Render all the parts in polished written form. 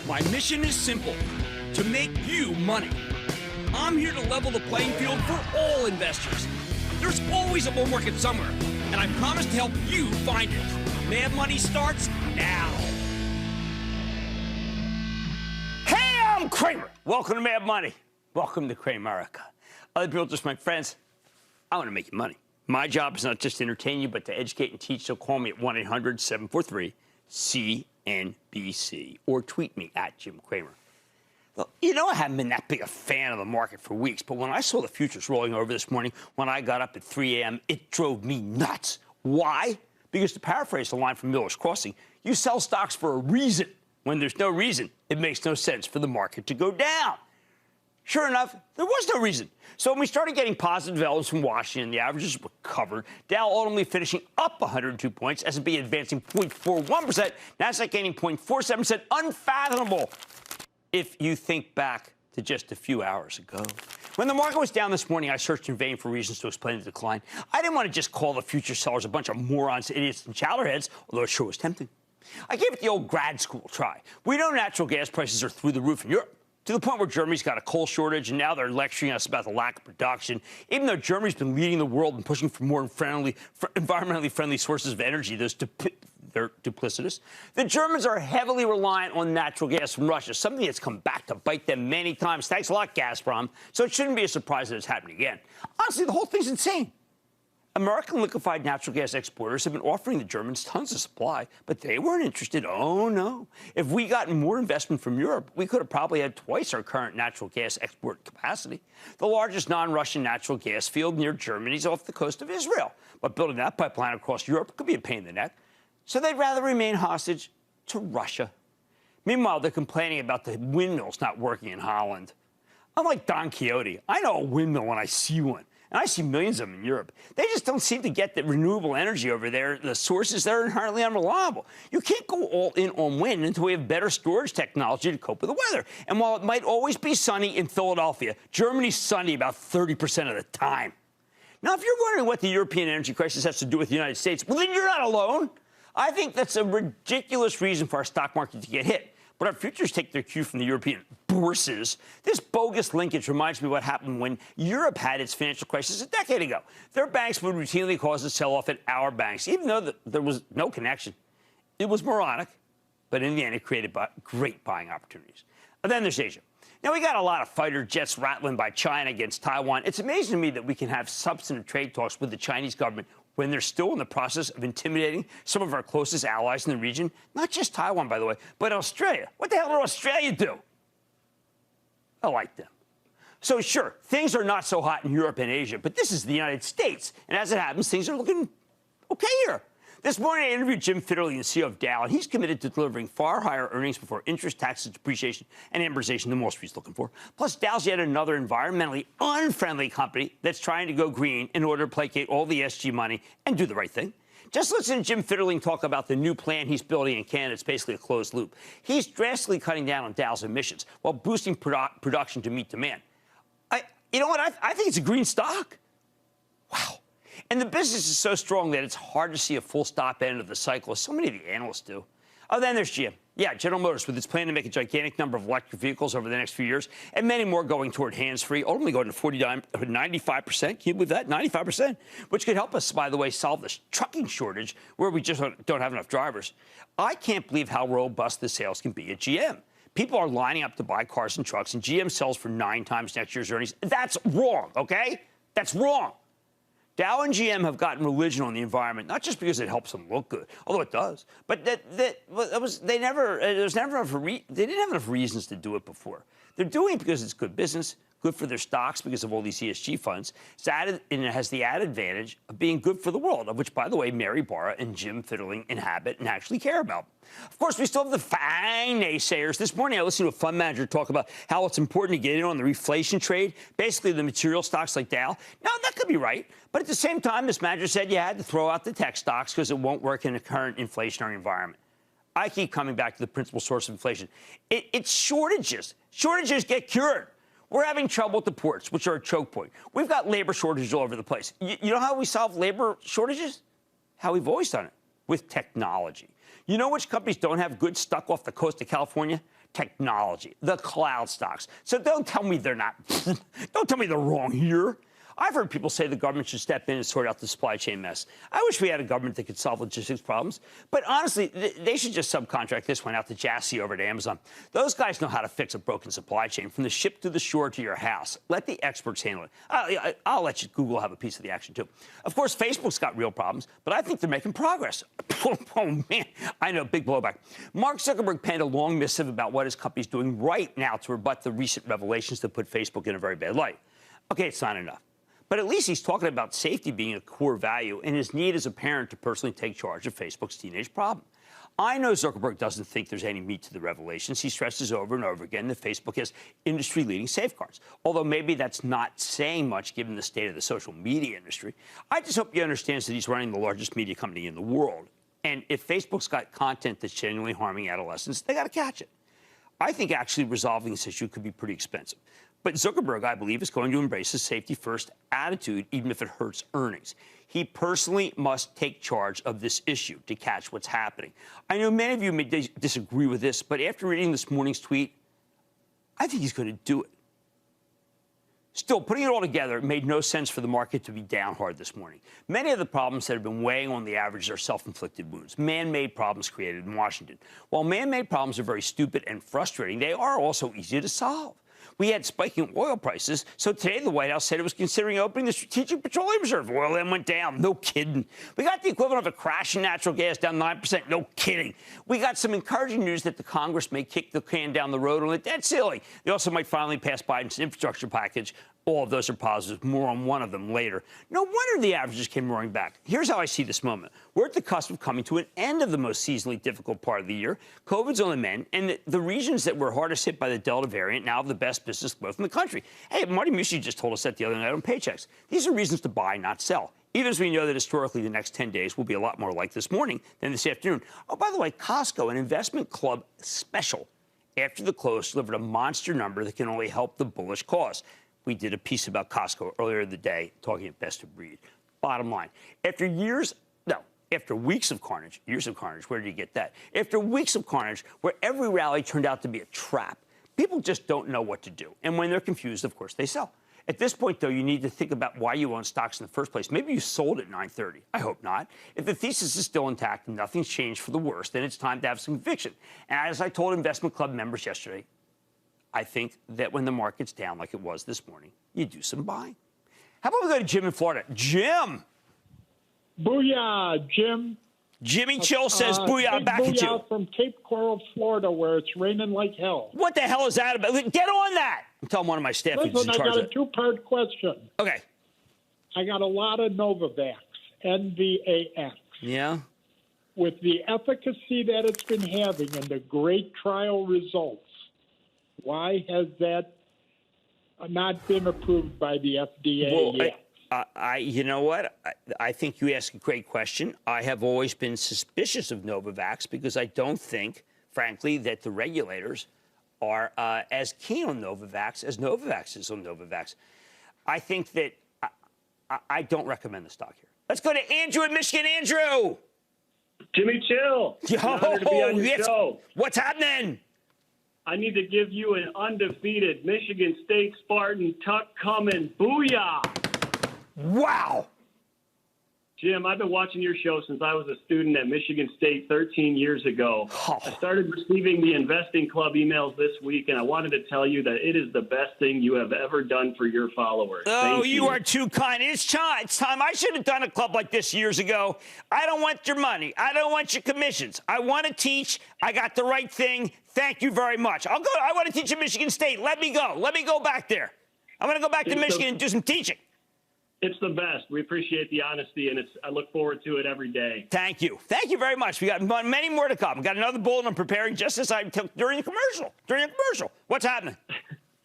My mission is simple, to make you money. I'm here to level the playing field for all investors. There's always a bull market somewhere, and I promise to help you find it. Mad Money starts now. Hey, I'm Cramer. Welcome to Mad Money. Welcome to Cramerica. Other people just my friends. I want to make you money. My job is not just to entertain you, but to educate and teach. So call me at 1-800-743-CNBC or tweet me at Jim Cramer. Well, you know, I haven't been that big a fan of the market for weeks, but when I saw the futures rolling over this morning, when I got up at 3 a.m., it drove me nuts. Why? Because to paraphrase the line from Miller's Crossing, you sell stocks for a reason. When there's no reason, it makes no sense for the market to go down. Sure enough, there was no reason. So when we started getting positive developments from Washington, the averages recovered. Dow ultimately finishing up 102 points, S&P advancing 0.41%, Nasdaq gaining 0.47%. Unfathomable if you think back to just a few hours ago. When the market was down this morning, I searched in vain for reasons to explain the decline. I didn't want to just call the future sellers a bunch of morons, idiots, and chowderheads, although it sure was tempting. I gave it the old grad school try. We know natural gas prices are through the roof in Europe, to the point where Germany's got a coal shortage, and now they're lecturing us about the lack of production, even though Germany's been leading the world and pushing for more environmentally friendly sources of energy. They're duplicitous. The Germans are heavily reliant on natural gas from Russia, something that's come back to bite them many times. Thanks a lot, Gazprom. So it shouldn't be a surprise that it's happening again. Honestly, the whole thing's insane. American liquefied natural gas exporters have been offering the Germans tons of supply, but they weren't interested. Oh, no. If we got more investment from Europe, we could have probably had twice our current natural gas export capacity. The largest non-Russian natural gas field near Germany is off the coast of Israel, but building that pipeline across Europe could be a pain in the neck. So they'd rather remain hostage to Russia. Meanwhile, they're complaining about the windmills not working in Holland. I'm like Don Quixote. I know a windmill when I see one. And I see millions of them in Europe. They just don't seem to get the renewable energy over there. The sources there are inherently unreliable. You can't go all in on wind until we have better storage technology to cope with the weather. And while it might always be sunny in Philadelphia, Germany's sunny about 30% of the time. Now, if you're wondering what the European energy crisis has to do with the United States, well, then you're not alone. I think that's a ridiculous reason for our stock market to get hit. But our futures take their cue from the European bourses. This bogus linkage reminds me of what happened when Europe had its financial crisis a decade ago. Their banks would routinely cause a sell-off at our banks, even though there was no connection. It was moronic, but in the end, it created great buying opportunities. And then there's Asia. Now, we got a lot of fighter jets rattling by China against Taiwan. It's amazing to me that we can have substantive trade talks with the Chinese government when they're still in the process of intimidating some of our closest allies in the region. Not just Taiwan, by the way, but Australia. What the hell did Australia do? I like them. So, sure, things are not so hot in Europe and Asia, but this is the United States. And as it happens, things are looking okay here. This morning, I interviewed Jim Fitterling, the CEO of Dow, and he's committed to delivering far higher earnings before interest, taxes, depreciation, and amortization than Wall Street's looking for. Plus, Dow's yet another environmentally unfriendly company that's trying to go green in order to placate all the SG money and do the right thing. Just listen to Jim Fitterling talk about the new plant he's building in Canada. It's basically a closed loop. He's drastically cutting down on Dow's emissions while boosting production to meet demand. You know what? I think it's a green stock. Wow. And the business is so strong that it's hard to see a full stop end of the cycle, as so many of the analysts do. Oh, then there's GM. Yeah, General Motors, with its plan to make a gigantic number of electric vehicles over the next few years, and many more going toward hands-free, ultimately going to 95%. Can you believe that? 95%, which could help us, by the way, solve this trucking shortage where we just don't have enough drivers. I can't believe how robust the sales can be at GM. People are lining up to buy cars and trucks, and GM sells for 9 times next year's earnings. That's wrong, okay? That's wrong. Dow and GM have gotten religion on the environment, not just because it helps them look good, although it does, but they didn't have enough reasons to do it before. They're doing it because it's good business, good for their stocks because of all these ESG funds. And it has the added advantage of being good for the world, of which, by the way, Mary Barra and Jim Fitterling inhabit and actually care about. Of course, we still have the fine naysayers. This morning, I listened to a fund manager talk about how it's important to get in on the reflation trade, basically the material stocks like Dow. Now, that could be right. But at the same time, this manager said you had to throw out the tech stocks because it won't work in the current inflationary environment. I keep coming back to the principal source of inflation. It's shortages. Shortages get cured. We're having trouble with the ports, which are a choke point. We've got labor shortages all over the place. You know how we solve labor shortages? How we've always done it, with technology. You know which companies don't have good stuff off the coast of California? Technology, the cloud stocks. So don't tell me they're not. Don't tell me they're wrong here. I've heard people say the government should step in and sort out the supply chain mess. I wish we had a government that could solve logistics problems. But honestly, they should just subcontract this one out to Jassy over to Amazon. Those guys know how to fix a broken supply chain from the ship to the shore to your house. Let the experts handle it. I'll let you Google have a piece of the action, too. Of course, Facebook's got real problems, but I think they're making progress. Oh, man, I know, big blowback. Mark Zuckerberg penned a long missive about what his company's doing right now to rebut the recent revelations that put Facebook in a very bad light. Okay, it's not enough. But at least he's talking about safety being a core value and his need as a parent to personally take charge of Facebook's teenage problem. I know Zuckerberg doesn't think there's any meat to the revelations. He stresses over and over again that Facebook has industry-leading safeguards, although maybe that's not saying much given the state of the social media industry. I just hope he understands that he's running the largest media company in the world. And if Facebook's got content that's genuinely harming adolescents, they got to catch it. I think actually resolving this issue could be pretty expensive. But Zuckerberg, I believe, is going to embrace a safety-first attitude, even if it hurts earnings. He personally must take charge of this issue to catch what's happening. I know many of you may disagree with this, but after reading this morning's tweet, I think he's going to do it. Still, putting it all together, it made no sense for the market to be down hard this morning. Many of the problems that have been weighing on the average are self-inflicted wounds, man-made problems created in Washington. While man-made problems are very stupid and frustrating, they are also easy to solve. We had spiking oil prices, so today the White House said it was considering opening the Strategic Petroleum Reserve. Oil then went down. No kidding. We got the equivalent of a crash in natural gas down 9%. No kidding. We got some encouraging news that the Congress may kick the can down the road on the debt ceiling. They also might finally pass Biden's infrastructure package. All of those are positives. More on one of them later. No wonder the averages came roaring back. Here's how I see this moment. We're at the cusp of coming to an end of the most seasonally difficult part of the year. COVID's on the mend, and the regions that were hardest hit by the Delta variant now have the best business growth in the country. Hey, Marty Mucci just told us that the other night on Paychecks. These are reasons to buy, not sell. Even as we know that historically the next 10 days will be a lot more like this morning than this afternoon. Oh, by the way, Costco, an investment club special, after the close, delivered a monster number that can only help the bullish cause. We did a piece about Costco earlier in the day, talking at best of breed. Bottom line, after weeks of carnage, where did you get that? After weeks of carnage, where every rally turned out to be a trap, people just don't know what to do. And when they're confused, of course, they sell. At this point, though, you need to think about why you own stocks in the first place. Maybe you sold at 9:30. I hope not. If the thesis is still intact and nothing's changed for the worse, then it's time to have some conviction. And as I told investment club members yesterday, I think that when the market's down like it was this morning, you do some buying. How about we go to Jim in Florida? Jim! Booyah, Jim. Jimmy Chill says booyah back at you. Booyah from Cape Coral, Florida, where it's raining like hell. What the hell is that about? Get on that! I'm telling one of my staff who's in charge of it. I got a two-part question. Okay. I got a lot of Novavax, NVAX. Yeah? With the efficacy that it's been having and the great trial results, why has that not been approved by the FDA yet? You know what? I think you ask a great question. I have always been suspicious of Novavax because I don't think, frankly, that the regulators are as keen on Novavax as Novavax is on Novavax. I think that I don't recommend the stock here. Let's go to Andrew in Michigan. Andrew! Jimmy Chill. Yo, honored to be on your show. What's happening? I need to give you an undefeated Michigan State Spartan tuck coming. Booyah! Wow. Jim, I've been watching your show since I was a student at Michigan State 13 years ago. Oh. I started receiving the Investing Club emails this week, and I wanted to tell you that it is the best thing you have ever done for your followers. Oh, Thank you are too kind. It's time. I should have done a club like this years ago. I don't want your money. I don't want your commissions. I want to teach. I got the right thing. Thank you very much. I'll go. I want to teach at Michigan State. Let me go. Let me go back there. I'm going to go back to Michigan and do some teaching. It's the best. We appreciate the honesty, and I look forward to it every day. Thank you. Thank you very much. We got many more to come. We got another bulletin I'm preparing just as I took during the commercial. What's happening?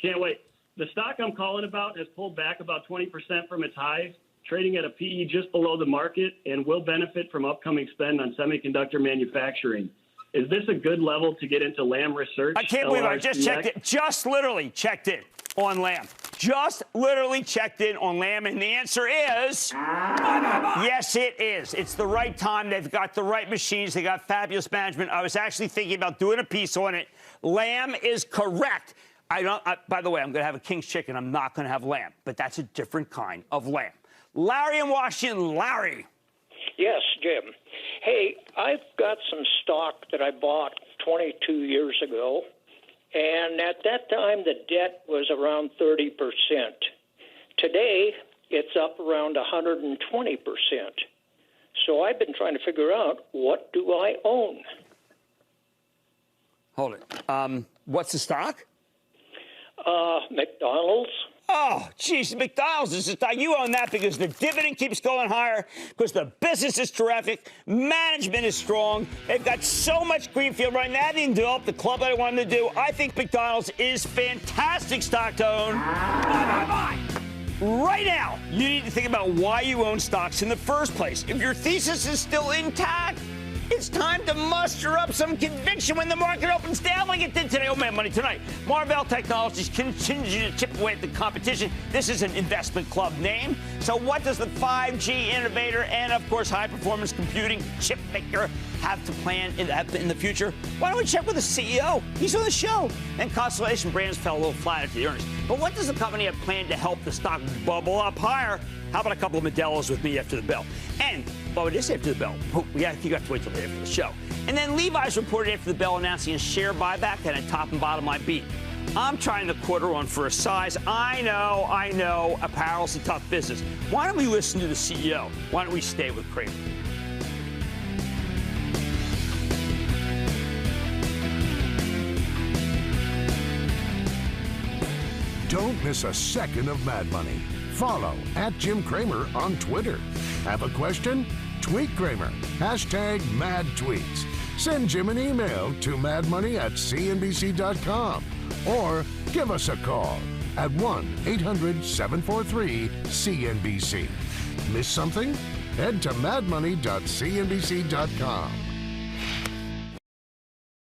Can't wait. The stock I'm calling about has pulled back about 20% from its highs, trading at a PE just below the market, and will benefit from upcoming spend on semiconductor manufacturing. Is this a good level to get into Lam Research? I can't believe I just checked it. Just literally checked it on Lam. just literally checked in on Lamb, and the answer is yes, it is. It's the right time. They've got the right machines. They got fabulous management. I was actually thinking about doing a piece on it. Lamb is correct. By the way, I'm going to have a King's chicken. I'm not going to have lamb, but that's a different kind of lamb. Larry in Washington. Larry. Yes, Jim. Hey, I've got some stock that I bought 22 years ago, and at that time the debt was around 30%. Today, it's up around 120%. So I've been trying to figure out, what do I own? Hold it. What's the stock? McDonald's. Oh, geez, McDonald's is the stock. You own that because the dividend keeps going higher, because the business is terrific, management is strong. They've got so much greenfield right now. They didn't develop the club that I wanted to do. I think McDonald's is fantastic stock to own. Right now, you need to think about why you own stocks in the first place. If your thesis is still intact, it's time to muster up some conviction when the market opens down like it did today. Oh, man, money tonight. Marvell Technologies continue to chip away at the competition. This is an investment club name. So what does the 5G innovator and, of course, high-performance computing chip maker have to plan in the future? Why don't we check with the CEO? He's on the show. And Constellation Brands fell a little flat after the earnings. But what does the company have planned to help the stock bubble up higher? How about a couple of Modelo's with me after the bell? And, well, it is after the bell. You have to wait till later for the show. And then Levi's reported after the bell announcing a share buyback and a top and bottom line beat. I'm trying the quarter on for a size. I know, apparel's a tough business. Why don't we listen to the CEO? Why don't we stay with Cramer? Don't miss a second of Mad Money. Follow @Jim Cramer on Twitter. Have a question? Tweet Cramer. #MadTweets. Send Jim an email to madmoney@cnbc.com or give us a call at 1-800-743-CNBC. Miss something? Head to madmoney.cnbc.com.